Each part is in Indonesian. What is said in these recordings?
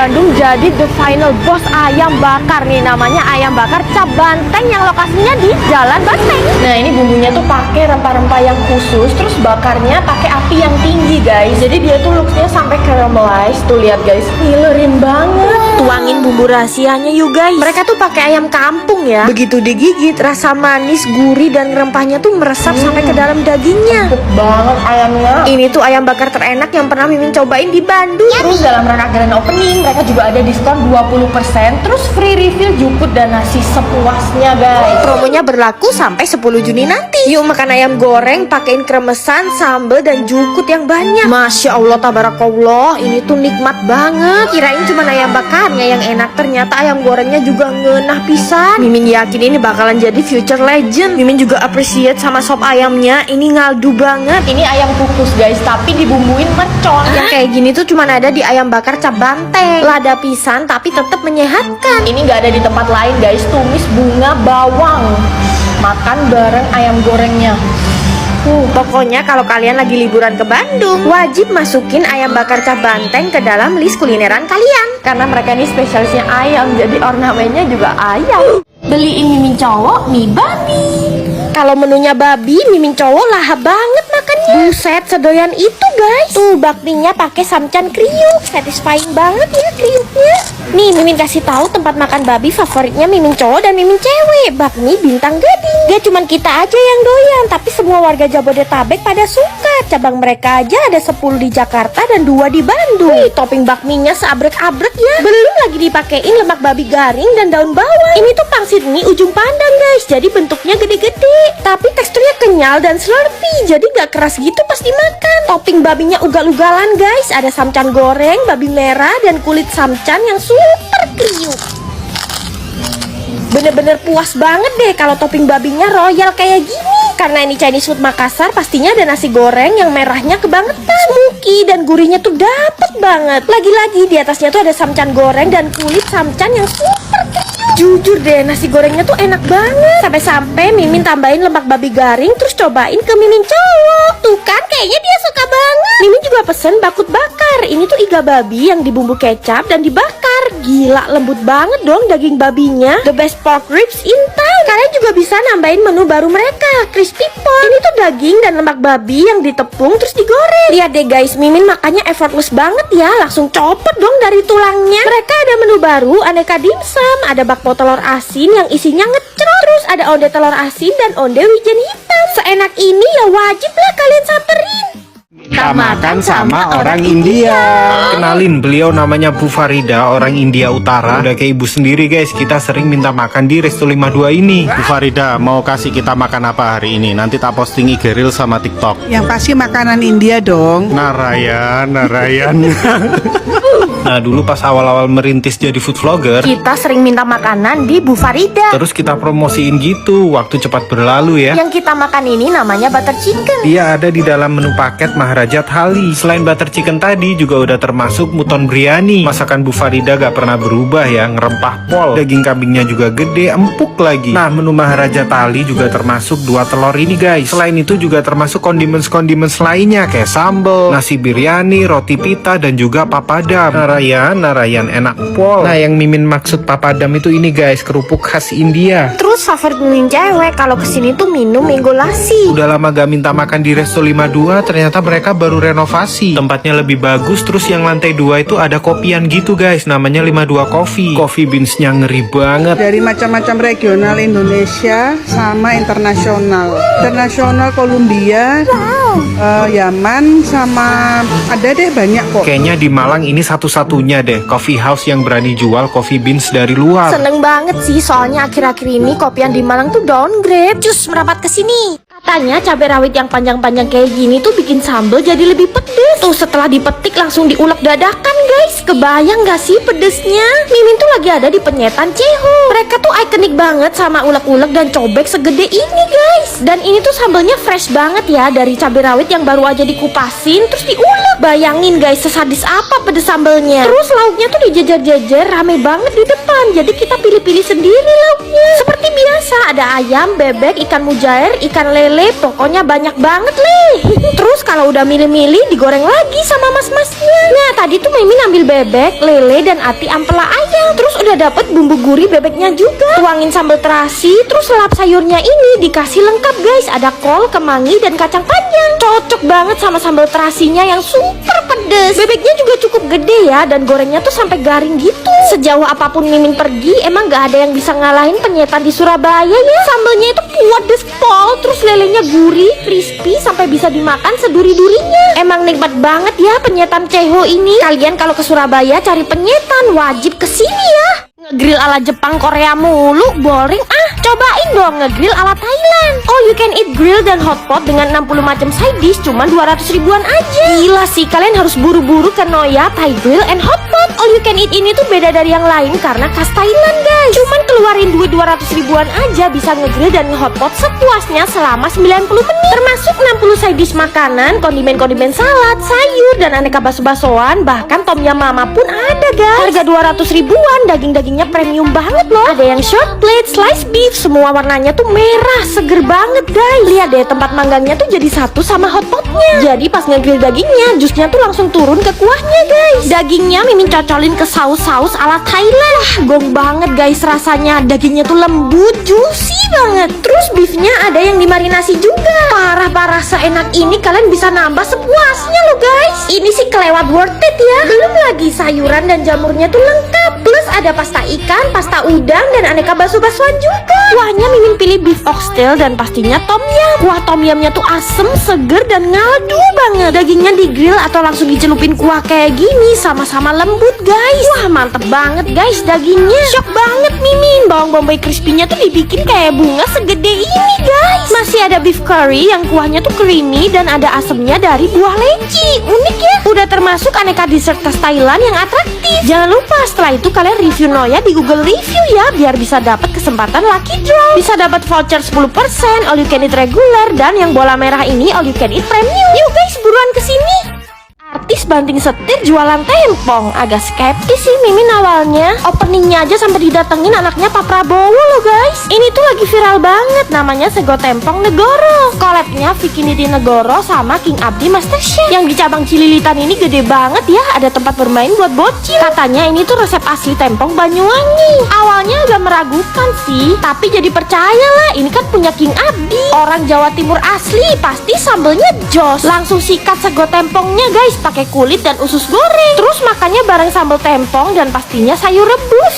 Bandung jadi the final boss ayam bakar nih. Namanya ayam bakar Cap Banteng yang lokasinya di Jalan Banteng. Nah, ini bumbunya tuh pakai rempah-rempah yang khusus, terus bakarnya pakai api yang tinggi, guys. Jadi dia tuh looksnya sampai caramelize. Tuh lihat guys, ngilerin banget. Tuangin bumbu rahasianya yuk guys. Mereka tuh pakai ayam kampung ya. Begitu digigit, rasa manis, gurih dan rempahnya tuh meresap sampai ke dalam dagingnya. Empuk banget ayamnya. Ini tuh ayam bakar terenak yang pernah Mimin cobain di Bandung. Terus dalam rangka grand opening, mereka juga ada diskon 20%, terus free refill jukut dan nasi sepuasnya guys. Promonya berlaku sampai 10 Juni nanti. Yuk makan ayam goreng, pakein kremesan, sambal dan jukut yang banyak. Masya Allah, tabarakallah, ini tuh nikmat banget. Kirain cuma ayam bakarnya yang enak, ternyata ayam gorengnya juga ngenah pisan. Mimin yakin ini bakalan jadi future legend. Mimin juga appreciate sama sop ayamnya, ini ngaldu banget. Ini ayam kukus guys, tapi dibumbuin mercon. Yang kayak gini tuh cuma ada di ayam bakar Cap Banteng. Lada pisan tapi tetap menyehatkan. Ini nggak ada di tempat lain guys. Tumis bunga bawang, makan bareng ayam gorengnya. Pokoknya kalau kalian lagi liburan ke Bandung, wajib masukin ayam bakar Cap Banteng ke dalam list kulineran kalian. Karena mereka ini spesialisnya ayam, jadi ornamennya juga ayam. Beliin Mimin cowok mie babi. Kalau menunya babi, Mimin cowok lahap banget makannya. Buset, sedoyan itu guys. Tuh bakminya pakai samcan kriuk, satisfying banget ya kriuknya. Nih Mimin kasih tahu tempat makan babi favoritnya Mimin cowok dan Mimin cewek, bakmi Bintang Gading. Gak cuman kita aja yang doyan, tapi semua warga Jabodetabek pada suka. Cabang mereka aja ada 10 di Jakarta dan 2 di Bandung. Nih topping bakminya seabrek-abrek ya. Belum lagi dipakein lemak babi garing dan daun bawang. Ini tuh pangsit mie ujung pandang guys, jadi bentuknya gede-gede, tapi teksturnya kenyal dan slurpy, jadi gak keras gitu pas dimakan. Topping babinya ugal-ugalan guys, ada samcan goreng, babi merah, dan kulit samcan yang super kriuk. Bener-bener puas banget deh kalau topping babinya royal kayak gini. Karena ini Chinese food Makassar, pastinya ada nasi goreng yang merahnya kebangetan, smoky dan gurihnya tuh dapet banget. Lagi-lagi di atasnya tuh ada samcan goreng dan kulit samcan yang super kriuk. Jujur deh, nasi gorengnya tuh enak banget. Sampai-sampai Mimin tambahin lemak babi garing, terus cobain ke Mimin cowok. Tuh kan, kayaknya dia suka banget. Mimin juga pesen bakut bakar. Ini tuh iga babi yang dibumbu kecap dan dibakar. Gila, lembut banget dong daging babinya. The best pork ribs in town. Kalian juga bisa nambahin menu baru mereka, crispy pork. Ini tuh daging dan lemak babi yang ditepung terus digoreng. Lihat deh guys, Mimin makannya effortless banget ya. Langsung copot dong dari tulangnya. Mereka ada menu baru, aneka dimsum, ada bakpo telur asin yang isinya ngecrot, terus ada onde telur asin dan onde wijen hitam. Seenak ini ya wajib lah kalian samperin. Kita makan sama orang India. Kenalin, beliau namanya Bu Farida, orang India Utara. Udah kayak ibu sendiri guys, kita sering minta makan di Resto 52 ini. Bu Farida, mau kasih kita makan apa hari ini? Nanti tak posting IG Reel sama TikTok. Yang pasti makanan India dong. Narayan. Nah dulu pas awal-awal merintis jadi food vlogger, Kita sering minta makanan di Bu Farida. terus kita promosiin gitu. Waktu cepat berlalu ya. Yang kita makan ini namanya butter chicken. Dia ada di dalam menu paket Maharaja Thali. Selain butter chicken tadi, juga udah termasuk muton biryani. Masakan Bu Farida gak pernah berubah ya, ngerempah pol. Daging kambingnya juga gede, empuk lagi. Nah, menu Maharaja Thali juga termasuk 2 telur ini guys. Selain itu juga termasuk condiments lainnya kayak sambal, nasi biryani, roti pita, dan juga papadam. Narayan, enak pol. Nah, yang Mimin maksud papadam itu ini guys, kerupuk khas India. Terus favorit Mimin cewek kalau kesini tuh minum mango lassi. Udah lama gak minta makan di Resto 52, ternyata mereka baru renovasi. Tempatnya lebih bagus, terus yang lantai 2 itu ada kopian gitu guys, namanya 52 Coffee. Coffee beansnya ngeri banget. Dari macam-macam regional Indonesia sama internasional. Internasional Kolombia, Yaman, sama ada deh banyak kok. Kayaknya di Malang ini satu-satunya deh coffee house yang berani jual coffee beans dari luar. Seneng banget sih, soalnya akhir-akhir ini kopian di Malang tuh downgrade. Cus merapat ke sini. Katanya cabai rawit yang panjang-panjang kayak gini tuh bikin sambal jadi lebih pedes. Tuh setelah dipetik langsung diulek dadakan guys. Kebayang gak sih pedesnya? Mimin tuh lagi ada di penyetan Cehu. Mereka tuh ikonik banget sama ulek-ulek dan cobek segede ini guys. Dan ini tuh sambalnya fresh banget ya, dari cabai rawit yang baru aja dikupasin terus diulek. Bayangin guys, sesadis apa pedes sambalnya. Terus lauknya tuh dijejer-jejer rame banget di depan. Jadi kita pilih-pilih sendiri lauknya. Seperti biasa ada ayam, bebek, ikan mujair, ikan lele, lele, pokoknya banyak banget Terus kalau udah milih-milih digoreng lagi sama mas-masnya. Nah tadi tuh Mimin ambil bebek, lele, dan ati ampela ayam. Terus udah dapet bumbu gurih bebeknya juga. Tuangin sambal terasi, terus lap sayurnya ini dikasih lengkap guys. Ada kol, kemangi, dan kacang panjang. Cocok banget sama sambal terasinya yang super pedes. Bebeknya juga cukup gede ya, dan gorengnya tuh sampai garing gitu. Sejauh apapun Mimin pergi, emang gak ada yang bisa ngalahin penyetan di Surabaya ya. Sambalnya itu pedes pol, terus lelenya gurih, crispy, sampai bisa dimakan seduri-durinya. Emang nikmat banget ya penyetan Ceho ini. Kalian kalau ke Surabaya cari penyetan wajib kesini ya. Ngegrill ala Jepang Korea mulu, boring ah. Cobain dong ngegrill ala Thailand. Oh, you can eat grill dan hotpot dengan 60 macam side dish cuma 200 ribuan aja. Gila sih, kalian harus buru-buru ke Noya Thai Grill and Hotpot. All you can eat ini tuh beda dari yang lain karena khas Thailand guys. Cuman keluarin duit 200 ribuan aja bisa ngegrill dan hotpot sepuasnya selama 90 menit. Termasuk 60 side dish makanan, kondimen-kondimen salad, sayur, dan aneka bakso-baksoan. Bahkan tom yum mama pun ada guys. Harga 200 ribuan, daging-dagingnya premium banget loh. Ada yang short plate, slice beef, semua warnanya tuh merah, seger banget guys. Lihat deh tempat manggangnya tuh jadi satu sama hotpotnya. Jadi pas ngegrill dagingnya, jusnya tuh langsung turun ke kuahnya guys. Dagingnya Mimin cocolin ke saus-saus ala Thailand. Wah, gong banget guys rasanya. Dagingnya tuh lembut, juicy banget. Terus beefnya ada yang dimarinasi juga. Parah-parah seenak ini kalian bisa nambah sepuasnya loh guys. Ini sih kelewat worth it ya. Belum lagi sayuran dan jamurnya tuh lengkap. Plus ada pasta ikan, pasta udang, dan aneka bakso-baksoan juga. Kuahnya Mimin pilih beef oxtail dan pastinya tom yum. Kuah tom yumnya tuh asem, seger, dan ngaldu banget. Dagingnya digrill atau langsung dicelupin kuah kayak gini, sama-sama lembut guys. Wah mantep banget guys dagingnya. Shock banget Mimin, bawang bombay crispy-nya tuh dibikin kayak bunga segede ini guys. Masih ada beef curry yang kuahnya tuh creamy dan ada asemnya dari buah leci. Unik ya. Udah termasuk aneka dessert khas Thailand yang atraktif. Jangan lupa setelah itu kalian review Noya di Google Review ya, biar bisa dapat kesempatan lucky draw. Bisa dapat voucher 10%, all you can eat regular, dan yang bola merah ini all you can eat premium. Yuk guys, buruan kesini. Artis banting setir jualan tempong. Agak skeptis sih Mimin awalnya. Openingnya aja sampai didatengin anaknya Pak Prabowo loh guys. Ini tuh lagi viral banget, namanya Sego Tempong Negoro. Collabnya Vicky Nitinegoro sama King Abdi Masterchef. Yang di cabang Cililitan ini gede banget ya, ada tempat bermain buat bocil. Katanya ini tuh resep asli tempong Banyuwangi. Awalnya agak meragukan sih, tapi jadi percaya lah, ini kan punya King Abdi, orang Jawa Timur asli, pasti sambelnya jos. Langsung sikat sego tempongnya guys, pakai kulit dan usus goreng. Terus makannya bareng sambal tempong dan pastinya sayur rebus.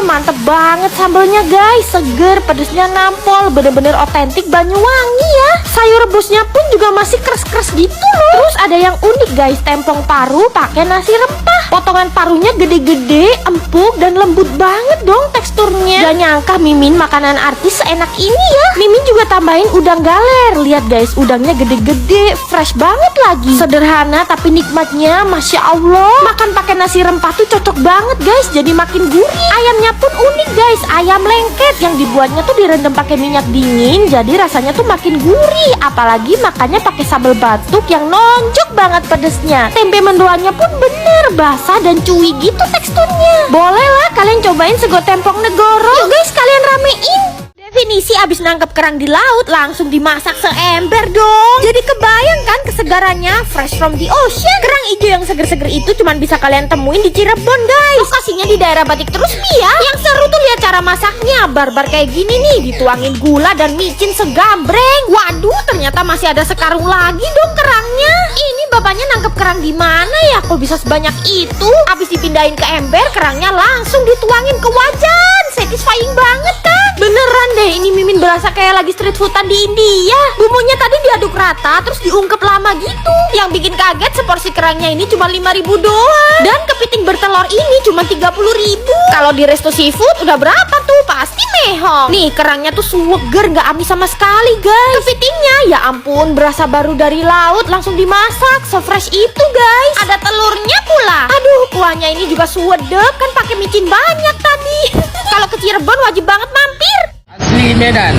Mantep banget sambelnya guys, seger, pedesnya nampol, bener-bener otentik Banyuwangi ya. Sayur rebusnya pun juga masih keras-keras gitu loh. Terus ada yang unik guys, tempong paru pakai nasi rempah. Potongan parunya gede-gede, empuk, dan lembut banget dong teksturnya. Gak nyangka Mimin makanan artis seenak ini ya. Mimin juga tambahin udang galer. Lihat guys, udangnya gede-gede, fresh banget lagi. Sederhana tapi nikmatnya Masya Allah. Makan pakai nasi rempah tuh cocok banget guys, jadi makin gurih. Ayamnya pun unik guys, ayam lengket yang dibuatnya tuh direndam pakai minyak dingin, jadi rasanya tuh makin gurih. Apalagi makannya pakai sambal batuk yang nonjok banget pedesnya. Tempe mendoannya pun bener basah dan cuy gitu teksturnya. Boleh lah kalian cobain Sego Tempong Negoro. Yuk guys, kalian ramein. Definisi abis nangkep kerang di laut langsung dimasak seember dong. Jadi kebayang kan kesegarannya, fresh from the ocean. Kerang hijau yang seger-seger itu cuman bisa kalian temuin di Cirebon guys. Lokasinya di daerah Batik Terus ya. Yang seru tuh lihat cara masaknya, barbar kayak gini nih, dituangin gula dan micin segambreng. Waduh, ternyata masih ada sekarung lagi dong kerangnya. Ini bapaknya nangkep kerang di mana ya? Kok bisa sebanyak itu? Abis dipindahin ke ember, kerangnya langsung dituangin ke wajan. Satisfying banget kan? Beneran deh, ini Mimin berasa kayak lagi street foodan di India. Bumbunya tadi diaduk rata, terus diungkep lama gitu. Yang bikin kaget seporsi kerangnya ini cuma 5.000 doang. Dan kepiting bertelur ini cuma 30.000. Kalau di resto seafood udah berapa tuh? Pasti mehong. Nih kerangnya tuh seger, gak amis sama sekali guys. Kepitingnya ya ampun, berasa baru dari laut, langsung dimasak, se-fresh itu guys. Ada telurnya pula. Aduh, kuahnya ini juga suwedep, kan pakai micin banyak tadi. Kalau ke Cirebon wajib banget mampir. Asli Medan,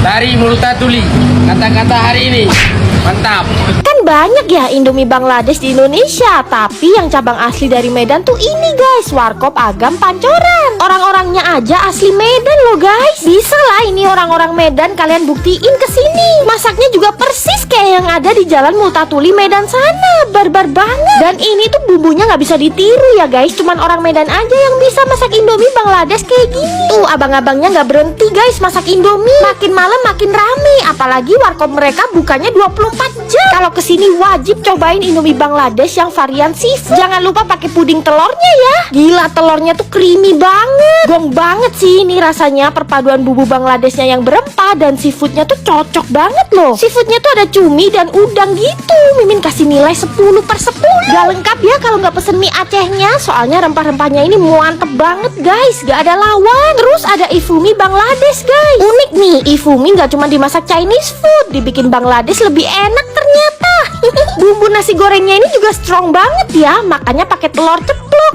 dari Murutatuli. Kata-kata hari ini mantap. Kan banyak ya Indomie Bangladesh di Indonesia, tapi yang cabang asli dari Medan tuh ini guys. guys, Warkop Agam Pancoran. Orang-orangnya aja asli Medan loh guys. Bisa lah ini orang-orang Medan, kalian buktiin kesini. Masaknya juga persis kayak yang ada di Jalan Multatuli Medan sana. Barbar banget. Dan ini tuh bumbunya nggak bisa ditiru ya guys. Cuman orang Medan aja yang bisa masak Indomie Bangladesh kayak gini. Tuh abang-abangnya nggak berhenti guys masak Indomie. Makin malam makin rame. Apalagi warkop mereka bukanya 24 jam. Kalau kesini wajib cobain Indomie Bangladesh yang varian seafood. Jangan lupa pakai puding telurnya ya. Gila, telurnya tuh creamy banget. Gong banget sih ini rasanya. Perpaduan bumbu Bangladeshnya yang berempah dan seafoodnya tuh cocok banget loh. Seafoodnya tuh ada cumi dan udang gitu. Mimin kasih nilai 10/10. Gak lengkap ya kalau nggak pesen mie Acehnya. Soalnya rempah-rempahnya ini mantep banget guys. Gak ada lawan. Terus ada ifumi Bangladesh guys. Unik nih, ifumi nggak cuma dimasak Chinese food, dibikin Bangladesh lebih enak ternyata. Bumbu nasi gorengnya ini juga strong banget ya. Makanya pakai telur ceplok.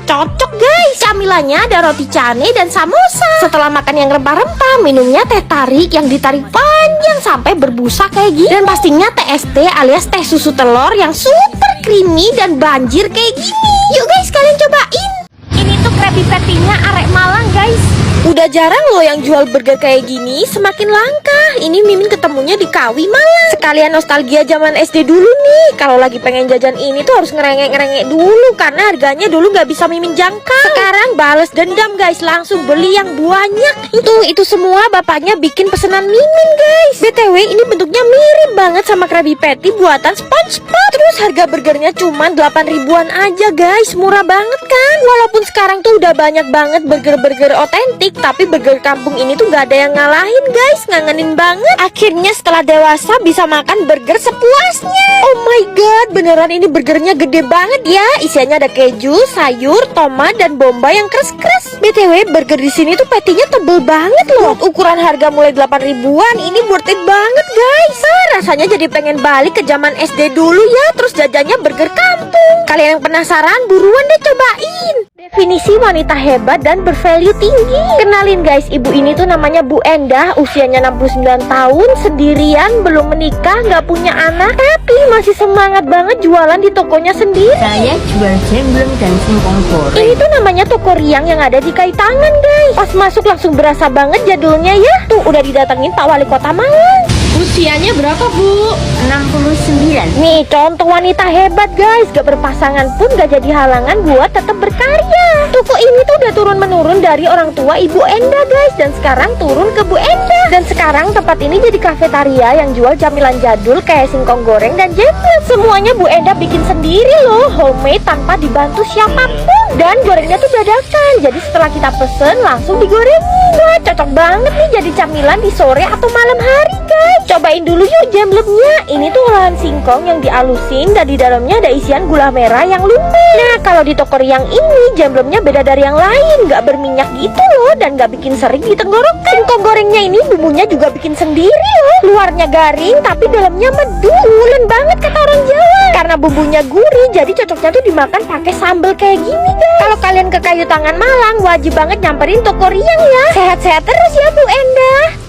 Cocok guys. Camilannya ada roti cane dan samosa. Setelah makan yang rempah-rempah, minumnya teh tarik yang ditarik panjang sampai berbusa kayak gini. Dan pastinya TST alias teh susu telur yang super creamy dan banjir kayak gini. Yuk guys, kalian cobain. Ini tuh Krabby Patty-nya arek Malang guys. Udah jarang loh yang jual burger kayak gini, semakin langka. Ini Mimin ketemunya di Kawi Malang. Sekalian nostalgia zaman SD dulu nih. Kalau lagi pengen jajan ini tuh harus ngerengek-ngerengek dulu karena harganya dulu nggak bisa Mimin jangkau. Sekarang bales dendam guys, langsung beli yang banyak. Itu semua bapaknya bikin pesanan Mimin guys. BTW ini bentuknya mirip banget sama Krabby Patty buatan SpongeBob. Terus harga burgernya cuma 8 ribuan aja guys, murah banget kan. Walaupun sekarang tuh udah banyak banget burger-burger otentik, tapi burger kampung ini tuh gak ada yang ngalahin guys. Ngangenin banget. Akhirnya setelah dewasa bisa makan burger sepuasnya. Oh my god, beneran ini burgernya gede banget ya. Isiannya ada keju, sayur, tomat, dan bombay yang keras-keras. BTW burger di sini tuh patty-nya tebel banget loh. Ukuran harga mulai 8 ribuan, ini worth it banget guys. Rasanya jadi pengen balik ke zaman SD dulu ya. Terus jajannya burger kampung. Kalian yang penasaran buruan deh cobain. Definisi wanita hebat dan bervalue tinggi. Kenalin guys, ibu ini tuh namanya Bu Endah. Usianya 69 tahun, sendirian, belum menikah, gak punya anak, tapi masih semangat banget jualan di tokonya sendiri. Saya jual jemblem dan singkong goreng. Ini tuh namanya toko Riang yang ada di Kaitangan guys. Pas masuk langsung berasa banget jadulnya ya. Tuh udah didatengin Pak Wali Kota Malang. Usianya berapa Bu? 69. Nih contoh wanita hebat guys. Gak berpasangan pun gak jadi halangan buat tetap berkarya. Toko ini tuh udah turun-menurun dari orang tua Ibu Endah guys. Dan sekarang turun ke Bu Endah. Dan sekarang tempat ini jadi kafetaria yang jual camilan jadul kayak singkong goreng dan jemblem. Semuanya Bu Endah bikin sendiri loh. Homemade tanpa dibantu siapapun. Dan gorengnya tuh dadakan. Jadi setelah kita pesen langsung digorengin. Wah cocok banget nih jadi camilan di sore atau malam hari guys. Cobain dulu yuk jemblemnya. Ini tuh olahan singkong yang dialusin dan di dalamnya ada isian gula merah yang lumer. Nah kalau di toko Riang ini jemblemnya beda dari yang lain, gak berminyak gitu loh dan gak bikin sering di tenggorokan. Singkong gorengnya ini bumbunya juga bikin sendiri loh. Luarnya garing tapi dalamnya medu. Ulen banget kata orang Jawa. Karena bumbunya gurih jadi cocoknya tuh dimakan pakai sambal kayak gini guys. Kalau kalian ke Kayu Tangan Malang wajib banget nyamperin toko Riang ya. Sehat-sehat terus ya Bu Endah.